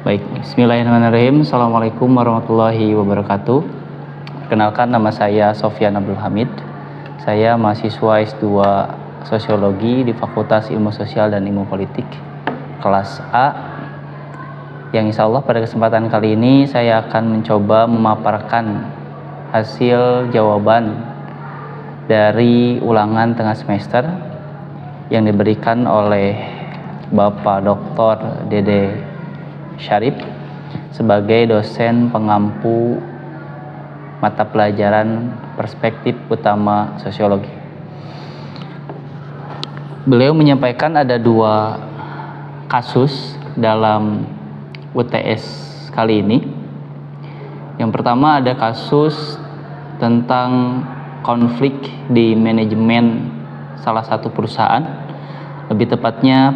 Baik, bismillahirrahmanirrahim. Assalamualaikum warahmatullahi wabarakatuh. Kenalkan, nama saya Sofyan Abdul Hamid. Saya mahasiswa S2 Sosiologi di Fakultas Ilmu Sosial dan Ilmu Politik kelas A, yang insya Allah pada kesempatan kali ini saya akan mencoba memaparkan hasil jawaban dari ulangan tengah semester yang diberikan oleh Bapak Dr. Dede Syarif sebagai dosen pengampu mata pelajaran perspektif utama sosiologi. Beliau menyampaikan ada 2 kasus dalam UTS kali ini. Yang pertama ada kasus tentang konflik di manajemen salah satu perusahaan, lebih tepatnya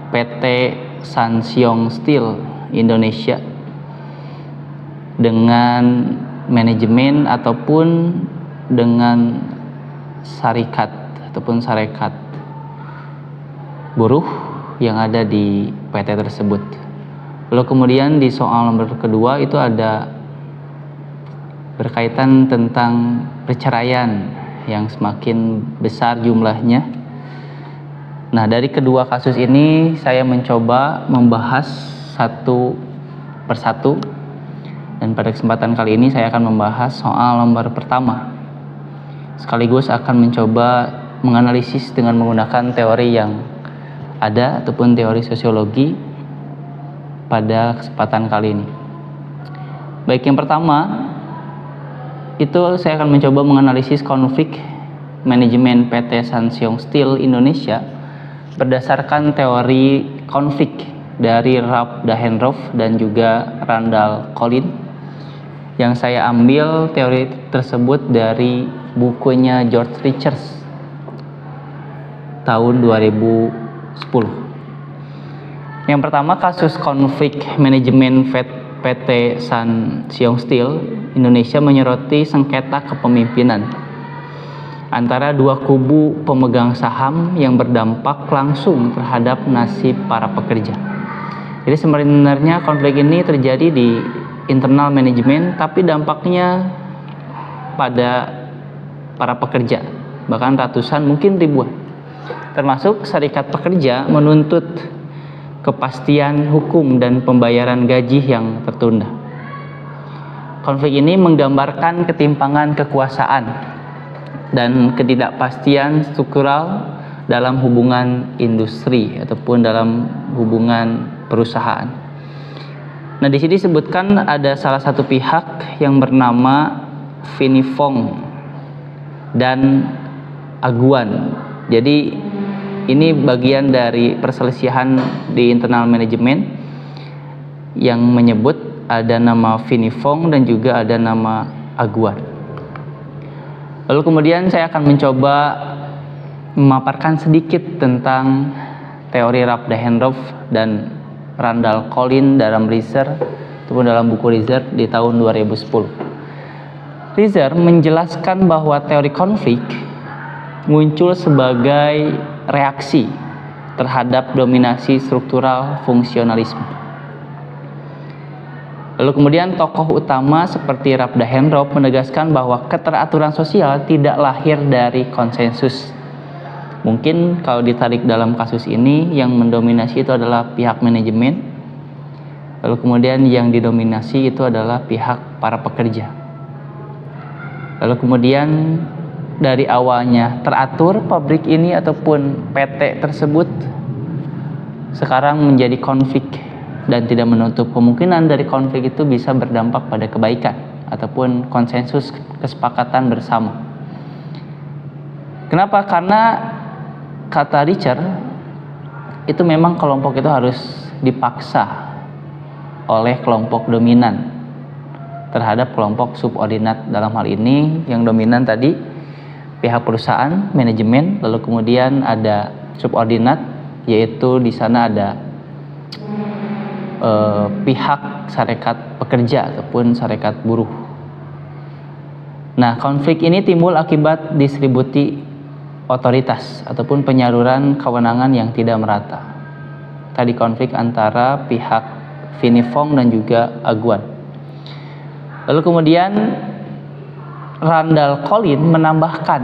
PT Sansyong Steel Indonesia, dengan manajemen ataupun dengan sarekat buruh yang ada di PT tersebut. Lalu kemudian di soal nomor kedua itu ada berkaitan tentang perceraian yang semakin besar jumlahnya. Nah, dari kedua kasus ini saya mencoba membahas satu persatu, dan pada kesempatan kali ini saya akan membahas soal nomor pertama, sekaligus akan mencoba menganalisis dengan menggunakan teori yang ada ataupun teori sosiologi pada kesempatan kali ini. Baik, yang pertama itu saya akan mencoba menganalisis konflik manajemen PT Sansyong Steel Indonesia berdasarkan teori konflik dari Ralph Dahrendorf dan juga Randall Collins, yang saya ambil teori tersebut dari bukunya George Richards tahun 2010. Yang pertama, kasus konflik manajemen PT Sansyong Steel Indonesia menyoroti sengketa kepemimpinan antara 2 kubu pemegang saham yang berdampak langsung terhadap nasib para pekerja. Jadi sebenarnya konflik ini terjadi di internal manajemen, tapi dampaknya pada para pekerja, bahkan ratusan mungkin ribuan. Termasuk serikat pekerja menuntut kepastian hukum dan pembayaran gaji yang tertunda. Konflik ini menggambarkan ketimpangan kekuasaan dan ketidakpastian struktural dalam hubungan industri ataupun dalam hubungan perusahaan. Nah, di sini disebutkan ada salah satu pihak yang bernama Vinifong dan Aguan. Jadi ini bagian dari perselisihan di internal manajemen yang menyebut ada nama Vinifong dan juga ada nama Aguan. Lalu kemudian saya akan mencoba memaparkan sedikit tentang teori Ralph Dahrendorf dan Randall Collins dalam Research ataupun dalam buku Research di tahun 2010. Research menjelaskan bahwa teori konflik muncul sebagai reaksi terhadap dominasi struktural fungsionalisme. Lalu kemudian tokoh utama seperti Ralph Dahrendorf menegaskan bahwa keteraturan sosial tidak lahir dari konsensus. Mungkin kalau ditarik dalam kasus ini yang mendominasi itu adalah pihak manajemen, lalu kemudian yang didominasi itu adalah pihak para pekerja. Lalu kemudian dari awalnya teratur pabrik ini ataupun PT tersebut sekarang menjadi konflik, dan tidak menutup kemungkinan dari konflik itu bisa berdampak pada kebaikan ataupun konsensus kesepakatan bersama. Kenapa? Karena kata Richard itu memang kelompok itu harus dipaksa oleh kelompok dominan terhadap kelompok subordinat. Dalam hal ini yang dominan tadi pihak perusahaan, manajemen, lalu kemudian ada subordinat, yaitu di sana ada pihak sarekat pekerja ataupun sarekat buruh. Nah, konflik ini timbul akibat distribusi otoritas ataupun penyaluran kewenangan yang tidak merata. Tadi konflik antara pihak Vinnie Fong dan juga Aguan. Lalu kemudian Randall Collins menambahkan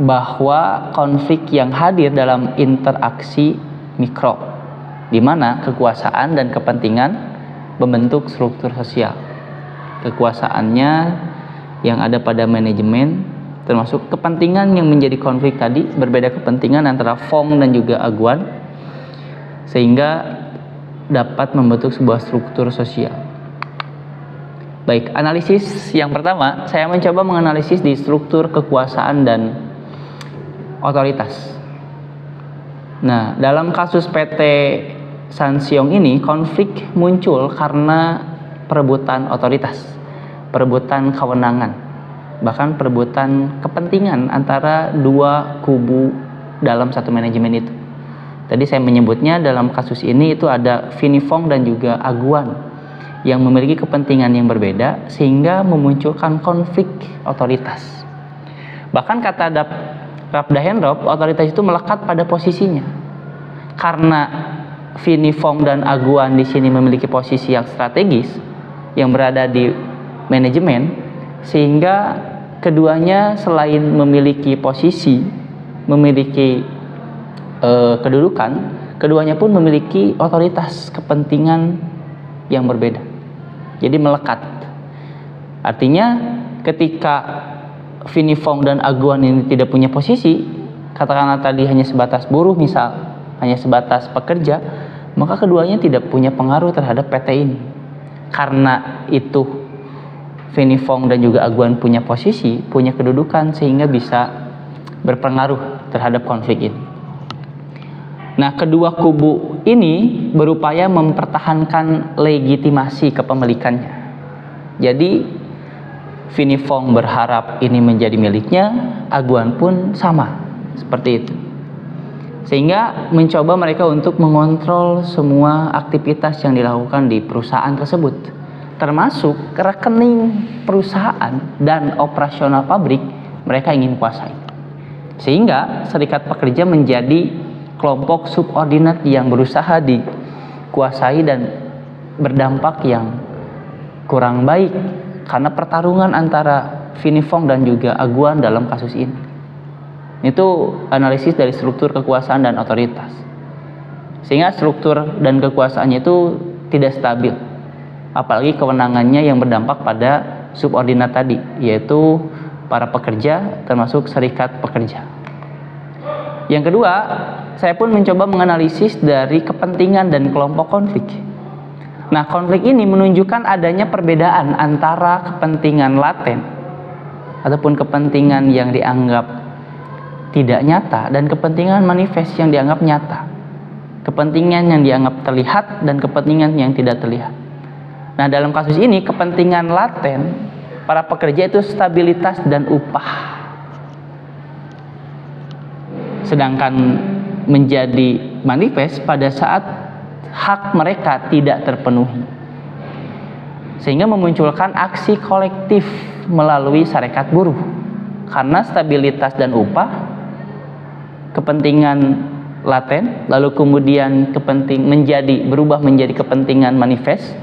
bahwa konflik yang hadir dalam interaksi mikro, di mana kekuasaan dan kepentingan membentuk struktur sosial. Kekuasaannya yang ada pada manajemen, termasuk kepentingan yang menjadi konflik tadi, berbeda kepentingan antara Fong dan juga Aguan, sehingga dapat membentuk sebuah struktur sosial. Baik, analisis yang pertama, saya mencoba menganalisis di struktur kekuasaan dan otoritas. Nah, dalam kasus PT Sansiong ini, konflik muncul karena perebutan otoritas, perebutan kewenangan, bahkan perebutan kepentingan antara dua kubu dalam satu manajemen itu. Tadi saya menyebutnya dalam kasus ini itu ada Vinnie Fong dan juga Aguan yang memiliki kepentingan yang berbeda sehingga memunculkan konflik otoritas. Bahkan kata Ralph Dahrendorf, otoritas itu melekat pada posisinya. Karena Vinnie Fong dan Aguan di sini memiliki posisi yang strategis yang berada di manajemen, sehingga keduanya selain memiliki posisi, memiliki kedudukan, keduanya pun memiliki otoritas kepentingan yang berbeda. Jadi melekat. Artinya ketika Vinnie Fong dan Aguan ini tidak punya posisi, katakanlah tadi hanya sebatas buruh misal, hanya sebatas pekerja, maka keduanya tidak punya pengaruh terhadap PT ini. Karena itu Vinnie Fong dan juga Aguan punya posisi, punya kedudukan sehingga bisa berpengaruh terhadap konflik ini. Nah, kedua kubu ini berupaya mempertahankan legitimasi kepemilikannya. Jadi Vinnie Fong berharap ini menjadi miliknya, Aguan pun sama, seperti itu. Sehingga mencoba mereka untuk mengontrol semua aktivitas yang dilakukan di perusahaan tersebut, termasuk rekening perusahaan dan operasional pabrik mereka ingin kuasai. Sehingga serikat pekerja menjadi kelompok subordinat yang berusaha dikuasai dan berdampak yang kurang baik karena pertarungan antara Vinnie Fong dan juga Aguan dalam kasus ini. Itu analisis dari struktur kekuasaan dan otoritas. Sehingga struktur dan kekuasaannya itu tidak stabil. Apalagi kewenangannya yang berdampak pada subordinat tadi, yaitu para pekerja termasuk serikat pekerja. Yang kedua, saya pun mencoba menganalisis dari kepentingan dan kelompok konflik. Nah, konflik ini menunjukkan adanya perbedaan antara kepentingan laten ataupun kepentingan yang dianggap tidak nyata dan kepentingan manifest yang dianggap nyata. Kepentingan yang dianggap terlihat dan kepentingan yang tidak terlihat. Nah, dalam kasus ini kepentingan laten para pekerja itu stabilitas dan upah. Sedangkan menjadi manifest pada saat hak mereka tidak terpenuhi, sehingga memunculkan aksi kolektif melalui serikat buruh. Karena stabilitas dan upah, kepentingan laten, lalu kemudian berubah menjadi kepentingan manifest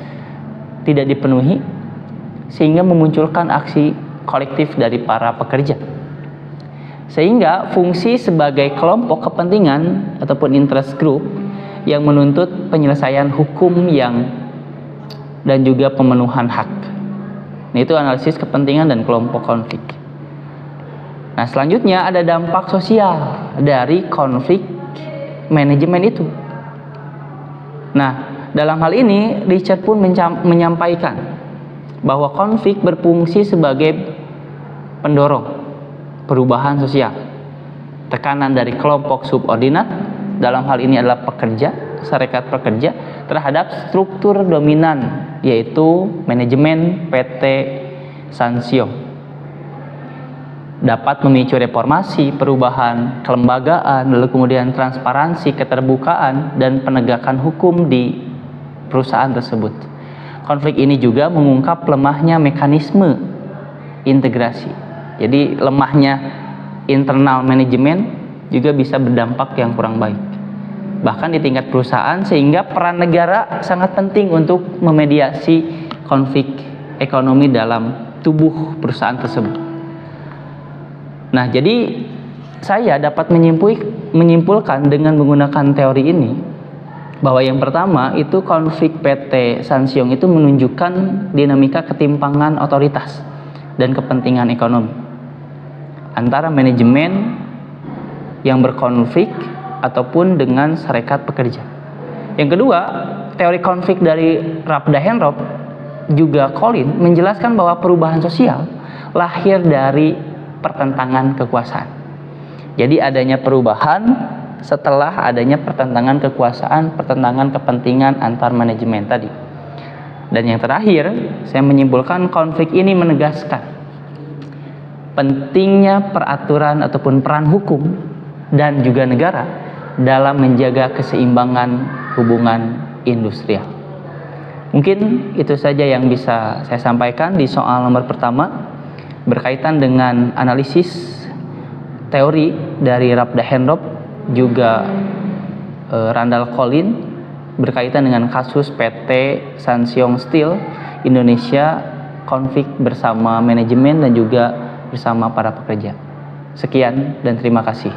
tidak dipenuhi, sehingga memunculkan aksi kolektif dari para pekerja. Sehingga fungsi sebagai kelompok kepentingan ataupun interest group yang menuntut penyelesaian hukum dan juga pemenuhan hak. Nah, itu analisis kepentingan dan kelompok konflik. Nah, selanjutnya ada dampak sosial dari konflik manajemen itu. Nah, dalam hal ini Richard pun menyampaikan bahwa konflik berfungsi sebagai pendorong perubahan sosial. Tekanan dari kelompok subordinat, dalam hal ini adalah pekerja, serikat pekerja, terhadap struktur dominan, yaitu manajemen PT Sansiong, dapat memicu reformasi, perubahan kelembagaan, lalu kemudian transparansi, keterbukaan, dan penegakan hukum di perusahaan tersebut. Konflik ini juga mengungkap lemahnya mekanisme integrasi. Jadi lemahnya internal manajemen juga bisa berdampak yang kurang baik. bahkan di tingkat perusahaan, sehingga peran negara sangat penting untuk memediasi konflik ekonomi dalam tubuh perusahaan tersebut. Nah, jadi saya dapat menyimpulkan dengan menggunakan teori ini bahwa yang pertama itu konflik PT Sansiong itu menunjukkan dinamika ketimpangan otoritas dan kepentingan ekonomi antara manajemen yang berkonflik ataupun dengan serikat pekerja. Yang kedua, teori konflik dari Rabdahenrop juga Collin menjelaskan bahwa perubahan sosial lahir dari pertentangan kekuasaan. Jadi adanya perubahan setelah adanya pertentangan kekuasaan, pertentangan kepentingan antar manajemen tadi. Dan yang terakhir, saya menyimpulkan konflik ini menegaskan pentingnya peraturan ataupun peran hukum dan juga negara dalam menjaga keseimbangan hubungan industrial. Mungkin itu saja yang bisa saya sampaikan di soal nomor pertama berkaitan dengan analisis teori dari Rabdahenrop juga Randall Collin berkaitan dengan kasus PT Sansiong Steel Indonesia, konflik bersama manajemen dan juga bersama para pekerja. Sekian dan terima kasih.